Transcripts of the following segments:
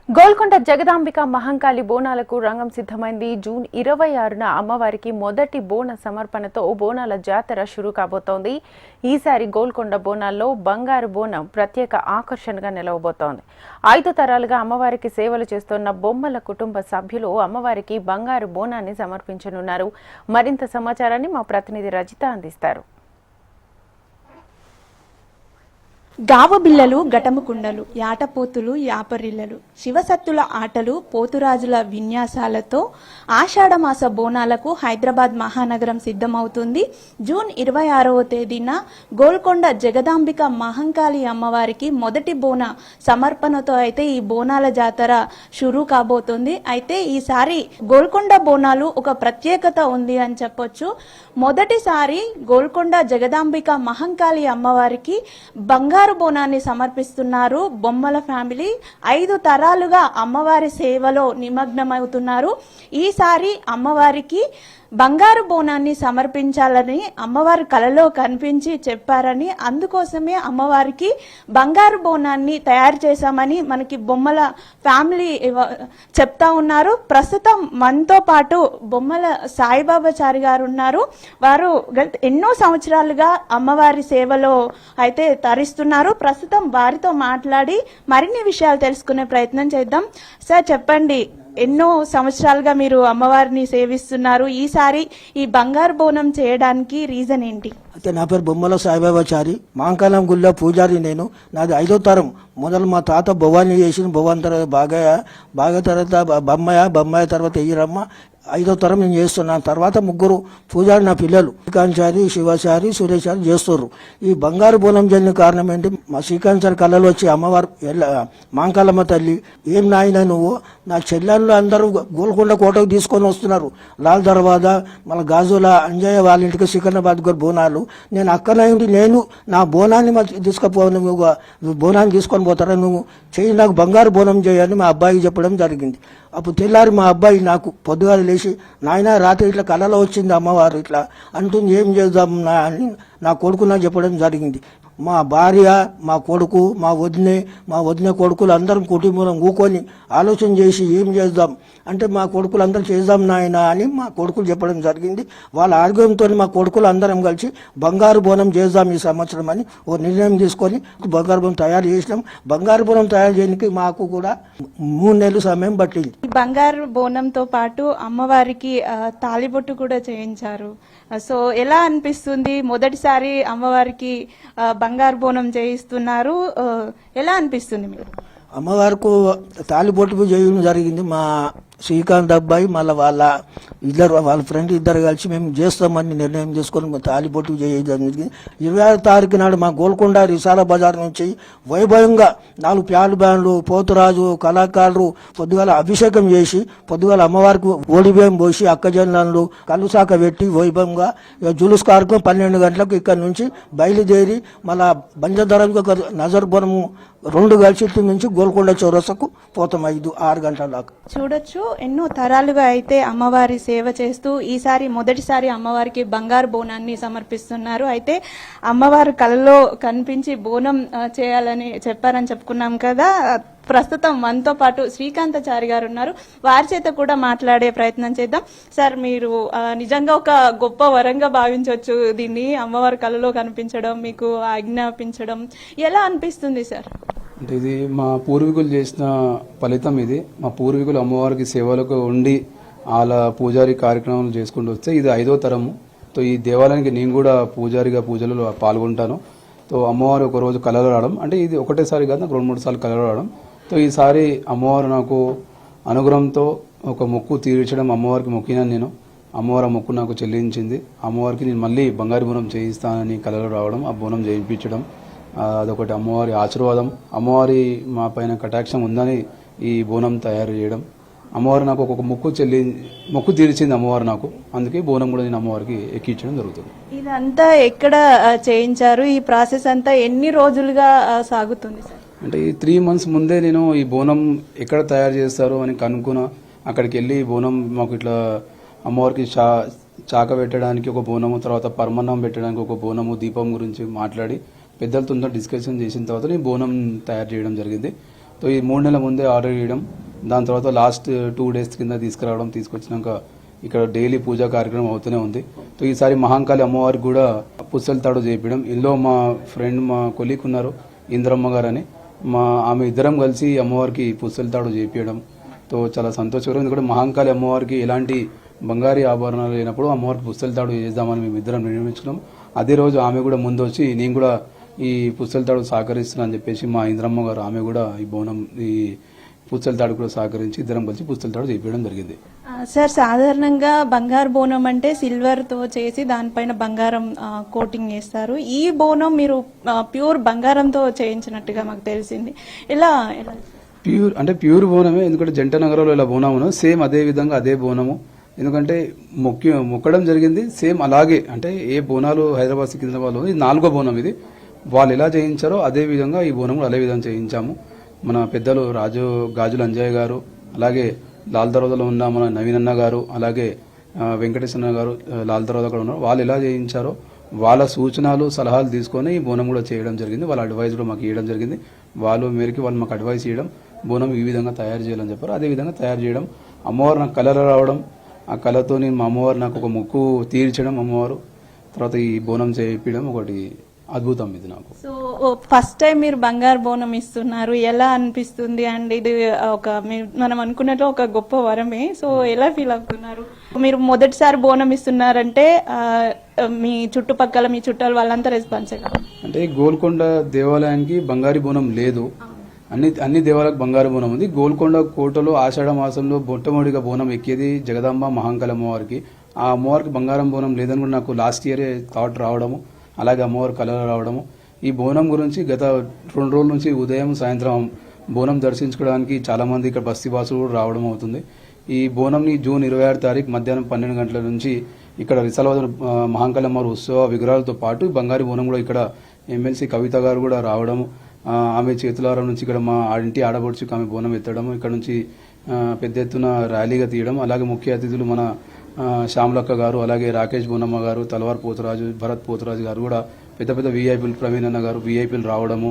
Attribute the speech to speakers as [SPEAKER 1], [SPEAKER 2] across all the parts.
[SPEAKER 1] గోల్కొండ జగదాంబిక మహంకాళి బోనాలకు రంగం సిద్ధమైంది. జూన్ 26న అమ్మవారికి మొదటి బోన సమర్పణతో బోనాల జాతర షురూ కాబోతోంది. ఈసారి గోల్కొండ బోనాల్లో బంగారు బోనం ప్రత్యేక ఆకర్షణగా నిలవబోతోంది. 5 తరాలుగా అమ్మవారికి సేవలు చేస్తున్న బొమ్మల కుటుంబ సభ్యులు అమ్మవారికి బంగారు బోనాన్ని సమర్పించనున్నారు. మరింత సమాచారాన్ని మా ప్రతినిధి రజిత అందిస్తారు.
[SPEAKER 2] గావబిల్లలు, గటముకుండలు, యాటపోతులు, యాపరిల్లలు, శివసత్తుల ఆటలు, పోతురాజుల విన్యాసాలతో ఆషాఢమాస బోనాలకు హైదరాబాద్ మహానగరం సిద్ధమవుతుంది. జూన్ 26వ తేదీన గోల్కొండ జగదాంబిక మహంకాళి అమ్మవారికి మొదటి బోన సమర్పణతో అయితే ఈ బోనాల జాతర షురూ కాబోతుంది. అయితే ఈసారి గోల్కొండ బోనాలు ఒక ప్రత్యేకత ఉంది అని చెప్పొచ్చు. మొదటిసారి గోల్కొండ జగదాంబిక మహంకాళి అమ్మవారికి బంగారు బోనాన్ని సమర్పిస్తున్నారు బొమ్మల ఫ్యామిలీ. 5 తరాలుగా అమ్మవారి సేవలో నిమగ్నమవుతున్నారు. ఈసారి అమ్మవారికి బంగారు బోనాన్ని సమర్పించాలని అమ్మవారి కలలో కనిపించి చెప్పారని, అందుకోసమే అమ్మవారికి బంగారు బోనాన్ని తయారు చేశామని మనకి బొమ్మల ఫ్యామిలీ చెప్తా ఉన్నారు. ప్రస్తుతం మనతో పాటు బొమ్మల సాయిబాబాచారి గారు ఉన్నారు. వారు ఎన్నో సంవత్సరాలుగా అమ్మవారి సేవలో అయితే తరిస్తున్నారు. ప్రస్తుతం వారితో మాట్లాడి మరిన్ని విషయాలు తెలుసుకునే ప్రయత్నం చేద్దాం. సార్ చెప్పండి, ఎన్నో సంవత్సరాలుగా మీరు అమ్మవారిని సేవిస్తున్నారు. ఈసారి ఈ బంగారు బోనం చేయడానికి రీజన్ ఏంటి?
[SPEAKER 3] అయితే నా పేరు బొమ్మల సాయిబాబాచారి, మాంకాలం గుళ్ళ పూజారి. నేను నాది 5వ తరం. మొదలు మా తాత భవానీ చేసిన, భవాన్ తర్వాత బాగా తర్వాత బొమ్మాయ తర్వాత ఎయ్యరమ్మ, 5వ తరం నేను చేస్తున్నాను. తర్వాత 3 పూజారి నా పిల్లలు శ్రీకాంచారి, శివాచారి, సురేశారి చేస్తున్నారు. ఈ బంగారు బోనం జరిగిన కారణం ఏంటి? మా శ్రీకాంచారి కళలో వచ్చి అమ్మవారు మాంకాలమ్మ తల్లి, ఏం నాయన నువ్వు, నా చెల్లెళ్ళు అందరూ గోల్కొండ కోటకు తీసుకొని వస్తున్నారు. లాల్ దర్వాజా, మన గాజుల అంజయ్య వాళ్ళ ఇంటికి సికింద్రాబాద్ గారు బోనాలు, నేను అక్కనే ఉండి నేను నా బోనాన్ని తీసుకుపోను, బోనాన్ని తీసుకొని పోతారా, నువ్వు చెయ్యి, నాకు బంగారు బోనం చేయని మా అబ్బాయికి చెప్పడం జరిగింది. అప్పుడు తెల్లారి మా అబ్బాయి నాకు పొద్దుగాల లేచి, నాయన రాత్రి ఇట్లా కళలో వచ్చింది అమ్మవారు ఇట్లా అంటుంది, ఏం చేద్దాం అని నా కొడుకు నాకు చెప్పడం జరిగింది. మా భార్య, మా కొడుకు, మా వదిన కొడుకులు అందరం కుటుంబం కూకొని ఆలోచన చేసి ఏం చేద్దాం అంటే, మా కొడుకులు అందరం చేద్దాం నాయన అని మా కొడుకులు చెప్పడం జరిగింది. వాళ్ళ ఆరోగ్యంతో మా కొడుకులు అందరం కలిసి బంగారు బోనం చేద్దాం ఈ సంవత్సరం అని ఓ నిర్ణయం తీసుకొని బంగారు బోనం తయారు చేసినాం. బంగారు బోనం తయారు చేయడానికి మాకు కూడా 3 నెలలు సమయం పట్టింది.
[SPEAKER 2] ఈ బంగారు బోనంతో పాటు అమ్మవారికి తాళిబొట్టు కూడా చేయించారు. సో ఎలా అనిపిస్తుంది? మొదటిసారి అమ్మవారికి బంగారు బోనం చేయిస్తున్నారు, ఎలా అనిపిస్తుంది మీకు?
[SPEAKER 3] అమ్మవారికి తాళిబొట్టు చేయడం జరిగింది. మా శ్రీకాంత్ అబ్బాయి మళ్ళీ వాళ్ళ ఫ్రెండ్ ఇద్దరు కలిసి మేము చేస్తామని నిర్ణయం తీసుకొని తాళిబొట్టు చేయడం జరిగింది. 26వ తారీఖు నాడు మా గోల్కొండ రిసాల బజార్ నుంచి వైభవంగా 4 ప్యాలు బ్యాండ్లు, పోతురాజు, కళాకారులు పొద్దుగాల అభిషేకం చేసి, పొద్దుగాల అమ్మవారికి ఓడిబియ్యం పోసి, అక్కజనులు కళ్ళు శాఖ పెట్టి వైభవంగా జులుస్ కార్యక్రమం 12 గంటలకు ఇక్కడ నుంచి బయలుదేరి మళ్ళా బంజధరకు ఒక నజర్ బోనము 2 కలిసి నుంచి గోల్కొండ చౌరస్తకు పోతాం 5-6 గంటల దాకా.
[SPEAKER 2] చూడొచ్చు, ఎన్నో తరాలుగా అయితే అమ్మవారి సేవ చేస్తూ ఈసారి మొదటిసారి అమ్మవారికి బంగారు బోనాన్ని సమర్పిస్తున్నారు. అయితే అమ్మవారి కళలో కనిపించి బోనం చేయాలని చెప్పారని చెప్పుకున్నాం కదా. ప్రస్తుతం మనతో పాటు శ్రీకాంతాచారి గారు ఉన్నారు. వారి చేత కూడా మాట్లాడే ప్రయత్నం చేద్దాం. సార్, మీరు నిజంగా ఒక గొప్ప వరంగా భావించవచ్చు దీన్ని, అమ్మవారి కళలో కనిపించడం, మీకు ఆజ్ఞాపించడం. ఎలా అనిపిస్తుంది సార్?
[SPEAKER 4] అంటే ఇది మా పూర్వీకులు చేసిన ఫలితం. ఇది మా పూర్వీకులు అమ్మవారికి సేవలకు ఉండి వాళ్ళ పూజారి కార్యక్రమాలు చేసుకుంటూ వస్తే ఇది 5వ తరము. తో ఈ దేవాలయానికి నేను కూడా పూజారిగా పూజలలో పాల్గొంటాను. తో అమ్మవారు ఒక రోజు కళలో రావడం, అంటే ఇది ఒకటేసారి కాదు, నాకు 2-3 సార్లు కళలో రావడం. తో ఈసారి అమ్మవారు నాకు అనుగ్రహంతో ఒక మొక్కు తీర్చడం, అమ్మవారికి మొక్కినాను నేను. అమ్మవారి మొక్కు నాకు చెల్లించింది. అమ్మవారికి నేను మళ్ళీ బంగారు బోనం చేయిస్తానని కళలో రావడం, ఆ బోనం చేయించడం, అదొకటి అమ్మవారి ఆశీర్వాదం. అమ్మవారి మా పైన కటాక్షం ఉందని ఈ బోనం తయారు చేయడం. అమ్మవారు నాకు ఒక మొక్కు తీర్చింది అమ్మవారు నాకు, అందుకే బోనం కూడా నేను అమ్మవారికి ఎక్కించడం జరుగుతుంది.
[SPEAKER 2] ఇదంతా ఎక్కడ చేయించారు? ఈ ప్రాసెస్ అంతా ఎన్ని రోజులుగా సాగుతుంది సార్?
[SPEAKER 4] అంటే ఈ 3 months ముందే నేను ఈ బోనం ఎక్కడ తయారు చేస్తారు అని కనుక్కున్నా. అక్కడికి వెళ్ళి బోనం మాకు ఇట్లా అమ్మవారికి చాక పెట్టడానికి ఒక బోనము, తర్వాత పరమన్నం పెట్టడానికి ఒక బోనము, దీపం గురించి మాట్లాడి పెద్దలతో డిస్కషన్ చేసిన తర్వాత నేను బోనం తయారు చేయడం జరిగింది. తో ఈ 3 నెలల ముందే ఆర్డర్ చేయడం, దాని తర్వాత లాస్ట్ 2 days కింద తీసుకొచ్చినాక ఇక్కడ డైలీ పూజా కార్యక్రమం అవుతూనే ఉంది. సో ఈసారి మహాంకాళి అమ్మవారికి కూడా పుస్తల తాడు చేయించడం, ఇందులో మా ఫ్రెండ్ మా కొలీగ్ ఉన్నారు ఇంద్రమ్మ గారు అని, ఆమె ఇద్దరం కలిసి అమ్మవారికి పుస్తల తాడు చేయించడం. తో చాలా సంతోషకరం. ఎందుకంటే మహాంకాళి అమ్మవారికి ఎలాంటి బంగారీ ఆభరణాలు లేనప్పుడు అమ్మవారికి పుస్తల తాడు చేద్దామని మేము ఇద్దరం నిర్ణయించుకున్నాం. అదే రోజు ఆమె కూడా ముందు వచ్చి నేను కూడా ఈ పుస్తల తాడు సహకరిస్తున్నా అని చెప్పేసి మా ఇంద్రమ్మ గారు ఆమె కూడా ఈ పుస్తల తాడు కూడా సహకరించి ఇద్దరం కలిసి పుస్తల తాడు చేయించడం జరిగింది.
[SPEAKER 2] సార్, సాధారణంగా బంగారు బోనం అంటే సిల్వర్ తో చేసి దానిపైన బంగారం కోటింగ్ చేస్తారు. ఈ బోనం మీరు ప్యూర్ బంగారంతో చేయించినట్టుగా మాకు తెలిసింది. ఎలా
[SPEAKER 4] ప్యూర్ బోనమే. ఎందుకంటే జంట నగరంలో ఇలా బోనము సేమ్ అదే విధంగా అదే బోనము. ఎందుకంటే మొక్కడం జరిగింది సేమ్ అలాగే. అంటే ఏ బోనాలు హైదరాబాద్ సికింద్రాబాద్లో ఇది 4వ బోనం. ఇది వాళ్ళు ఎలా చేయించారో అదే విధంగా ఈ బోనం అదే విధంగా చేయించాము. మన పెద్దలు గాజుల అంజయ్య గారు, అలాగే లాల్ దర్వాజాలో ఉన్న మన నవీన్ అన్న గారు, అలాగే వెంకటేశ్వర గారు లాల్ దర్వాజా కూడా ఉన్నారు. వాళ్ళు ఎలా చేయించారో వాళ్ళ సూచనలు సలహాలు తీసుకొని ఈ బోనం కూడా చేయడం జరిగింది. వాళ్ళ అడ్వైస్ కూడా మాకు ఇవ్వడం జరిగింది. వాళ్ళు మేరకు వాళ్ళు మాకు అడ్వైస్ ఇవ్వడం, బోనం ఈ విధంగా తయారు చేయాలని చెప్పారు. అదే విధంగా తయారు చేయడం, అమ్మవారు నాకు కలర్ రావడం, ఆ కళతో నేను మా అమ్మవారు నాకు ఒక మొక్కు తీర్చడం, అమ్మవారు తర్వాత ఈ బోనం చేయించడం ఒకటి అద్భుతం ఇది నాకు.
[SPEAKER 2] సో ఫస్ట్ టైం మీరు బంగారు బోనం ఇస్తున్నారు, ఎలా అనిపిస్తుంది? అండ్ ఇది మనం అనుకున్నట్లు ఒక గొప్ప వరమే. సో ఎలా ఫీల్ అవుతున్నారు? మీరు మొదటిసారి బోనం ఇస్తున్నారంటే మీ చుట్టుపక్కల మీ చుట్టాలు వాళ్ళంతా రెస్పాన్స్
[SPEAKER 4] అంటే గోల్కొండ దేవాలయానికి బంగారు బోనం లేదు. అన్ని దేవాలకు బంగారు బోనం ఉంది. గోల్కొండ కోటలో ఆషాఢ మాసంలో మొట్టమొదటిగా బోనం ఎక్కేది జగదాంబ మహాంకాళి అమ్మవారికి. ఆ అమ్మవారికి బంగారం బోనం లేదని కూడా నాకు లాస్ట్ ఇయరే థాట్ రావడము, అలాగే అమ్మవారి కళ రావడము. ఈ బోనం గురించి గత 2 రోజుల నుంచి ఉదయం సాయంత్రం బోనం దర్శించుకోవడానికి చాలా మంది ఇక్కడ బస్తీవాసులు కూడా రావడం అవుతుంది. ఈ బోనంని జూన్ 26 తారీఖు మధ్యాహ్నం 12 గంటల నుంచి ఇక్కడ విశాలవాద మహాంకాళి అమ్మవారి ఉత్సవ విగ్రహాలతో పాటు బంగారు బోనం కూడా ఇక్కడ ఎమ్మెల్సీ కవిత గారు కూడా రావడము, ఆమె చేతులార నుంచి ఇక్కడ మా ఇంటి ఆడబడుచుకు ఆమె బోనం ఎత్తడం, ఇక్కడ నుంచి పెద్ద ఎత్తున ర్యాలీగా తీయడం, అలాగే ముఖ్య అతిథులు మన శ్యామలక్క గారు, అలాగే రాకేష్ బోనమ్మ గారు, తలవార్ పోతురాజు, భరత్ పోతురాజు గారు కూడా పెద్ద వీఐపీలు, ప్రవీణ్ అన్న గారు వీఐపీలు రావడము,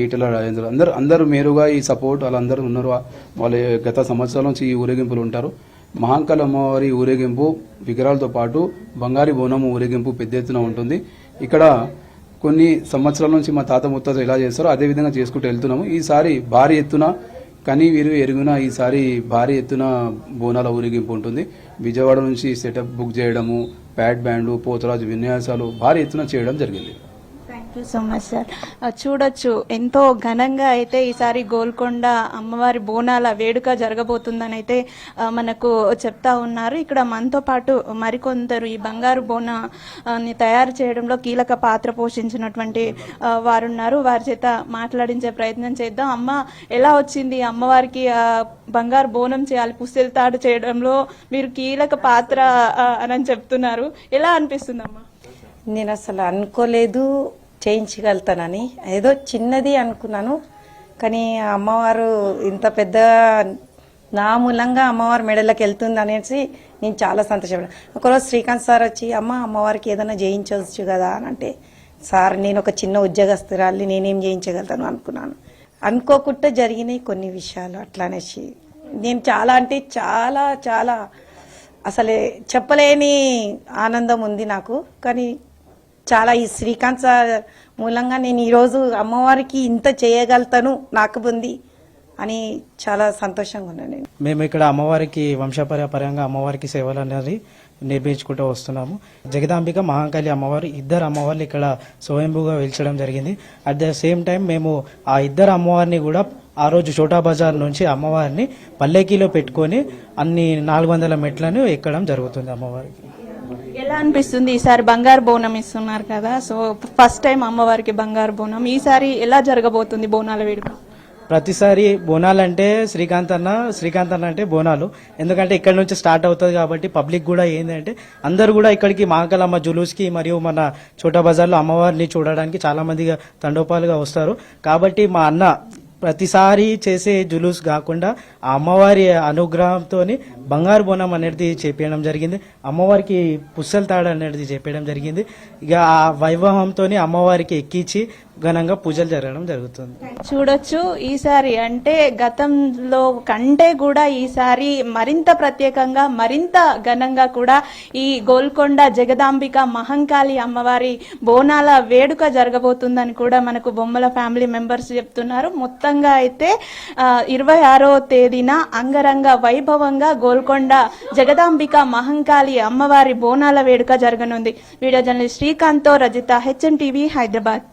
[SPEAKER 4] ఈటల రాజేంద్ర అందరూ మేరుగా ఈ సపోర్ట్ వాళ్ళందరూ ఉన్నారు. వాళ్ళు గత సంవత్సరాల నుంచి ఈ ఊరేగింపులు ఉంటారు. మహాంకాళి అమ్మవారి ఊరేగింపు విగ్రహాలతో పాటు బంగారు బోనము ఊరేగింపు పెద్ద ఎత్తున ఉంటుంది. ఇక్కడ కొన్ని సంవత్సరాల నుంచి మా తాత ముత్తాతలు ఎలా చేస్తారో అదే విధంగా చేసుకుంటూ వెళ్తున్నాము. ఈసారి భారీ ఎత్తున కని వీరు ఎరుగున ఈసారి భారీ ఎత్తున బోనాల ఊరేగింపు ఉంటుంది. విజయవాడ నుంచి సెటప్ బుక్ చేయడము, ప్యాడ్ బ్యాండ్లు, పోతరాజు విన్యాసాలు భారీ ఎత్తున చేయడం జరిగింది.
[SPEAKER 2] Thank you so much sir. చూడొచ్చు ఎంతో ఘనంగా అయితే ఈసారి గోల్కొండ అమ్మవారి బోనాల వేడుక జరగబోతుందని అయితే మనకు చెప్తా ఉన్నారు. ఇక్కడ మనతో పాటు మరికొందరు ఈ బంగారు బోనాన్ని తయారు చేయడంలో కీలక పాత్ర పోషించినటువంటి వారు ఉన్నారు. వారి చేత మాట్లాడించే ప్రయత్నం చేద్దాం. అమ్మ, ఎలా వచ్చింది అమ్మవారికి బంగారు బోనం చేయాలి, పుస్తెల తాడు చేయడంలో మీరు కీలక పాత్ర అని చెప్తున్నారు, ఎలా అనిపిస్తుంది అమ్మ?
[SPEAKER 5] నేను అసలు అనుకోలేదు చేయించగలుగుతానని. ఏదో చిన్నది అనుకున్నాను, కానీ అమ్మవారు ఇంత పెద్ద నా మూలంగా అమ్మవారి మెడలకు వెళ్తుంది అనేసి నేను చాలా సంతోషపడ్డాను. ఒకరోజు శ్రీకాంత్ సార్ వచ్చి అమ్మవారికి ఏదైనా చేయించవచ్చు కదా అని అంటే, సార్ నేను ఒక చిన్న ఉద్యోగస్తురాలి, నేనేం చేయించగలుగుతాను అనుకున్నాను. అనుకోకుండా జరిగినాయి కొన్ని విషయాలు. అట్లా అనేసి నేను చాలా అంటే చాలా చాలా అసలే చెప్పలేని ఆనందం ఉంది నాకు. కానీ చాలా ఈ శ్రీకాంత్ సార్ మూలంగా నేను ఈరోజు అమ్మవారికి ఇంత చేయగలుగుతాను నాకు ఉంది అని చాలా సంతోషంగా ఉన్నాను.
[SPEAKER 6] మేము ఇక్కడ అమ్మవారికి వంశపారంపర్యంగా అమ్మవారికి సేవలు అనేది నిర్వహించుకుంటూ వస్తున్నాము. జగదాంబిక మహాంకాళి అమ్మవారు ఇద్దరు అమ్మవార్లు ఇక్కడ స్వయంభూగా వెలిచడం జరిగింది. అట్ ద సేమ్ టైం మేము ఆ ఇద్దరు అమ్మవారిని కూడా ఆ రోజు చోటా బజార్ నుంచి అమ్మవారిని పల్లెకీలో పెట్టుకొని అన్ని 400 మెట్లను ఎక్కడం జరుగుతుంది అమ్మవారికి.
[SPEAKER 2] ఎలా అనిపిస్తుంది? ఈసారి బంగారు బోనం ఇస్తున్నారు కదా, సో ఫస్ట్ టైం అమ్మవారికి బంగారు బోనం, ఈసారి ఎలా జరగబోతుంది బోనాల వేడుక?
[SPEAKER 6] ప్రతిసారి బోనాలంటే శ్రీకాంత్ అన్న అంటే బోనాలు, ఎందుకంటే ఇక్కడ నుంచి స్టార్ట్ అవుతుంది కాబట్టి పబ్లిక్ కూడా ఏంటంటే అందరు కూడా ఇక్కడికి మహాంకాళమ్మ జులూస్కి మరియు మన చోటా బజార్లో అమ్మవారిని చూడడానికి చాలా మందిగా తండోపాలుగా వస్తారు. కాబట్టి మా అన్న ప్రతిసారి చేసే జులూస్ కాకుండా ఆ అమ్మవారి అనుగ్రహంతో బంగారు బోనం అనేది చేపించడం జరిగింది. అమ్మవారికి పుస్తల తాడు అనేది చేపించడం జరిగింది. ఇక ఆ వైభవంతో అమ్మవారికి ఎక్కించి ఘనంగా పూజలు జరగడం జరుగుతుంది.
[SPEAKER 2] చూడొచ్చు ఈసారి అంటే గతంలో కంటే కూడా ఈసారి మరింత ప్రత్యేకంగా మరింత ఘనంగా కూడా ఈ గోల్కొండ జగదాంబిక మహంకాళి అమ్మవారి బోనాల వేడుక జరగబోతుందని కూడా మనకు బొమ్మల ఫ్యామిలీ మెంబర్స్ చెప్తున్నారు. మొత్తంగా అయితే 26వ తేదీన అంగరంగ వైభవంగా గోల్కొండ జగదాంబిక మహంకాళి అమ్మవారి బోనాల వేడుక జరగనుంది. వీడియో జర్నలిస్ట్ శ్రీకాంత్తో రజిత, HM టీవీ, హైదరాబాద్.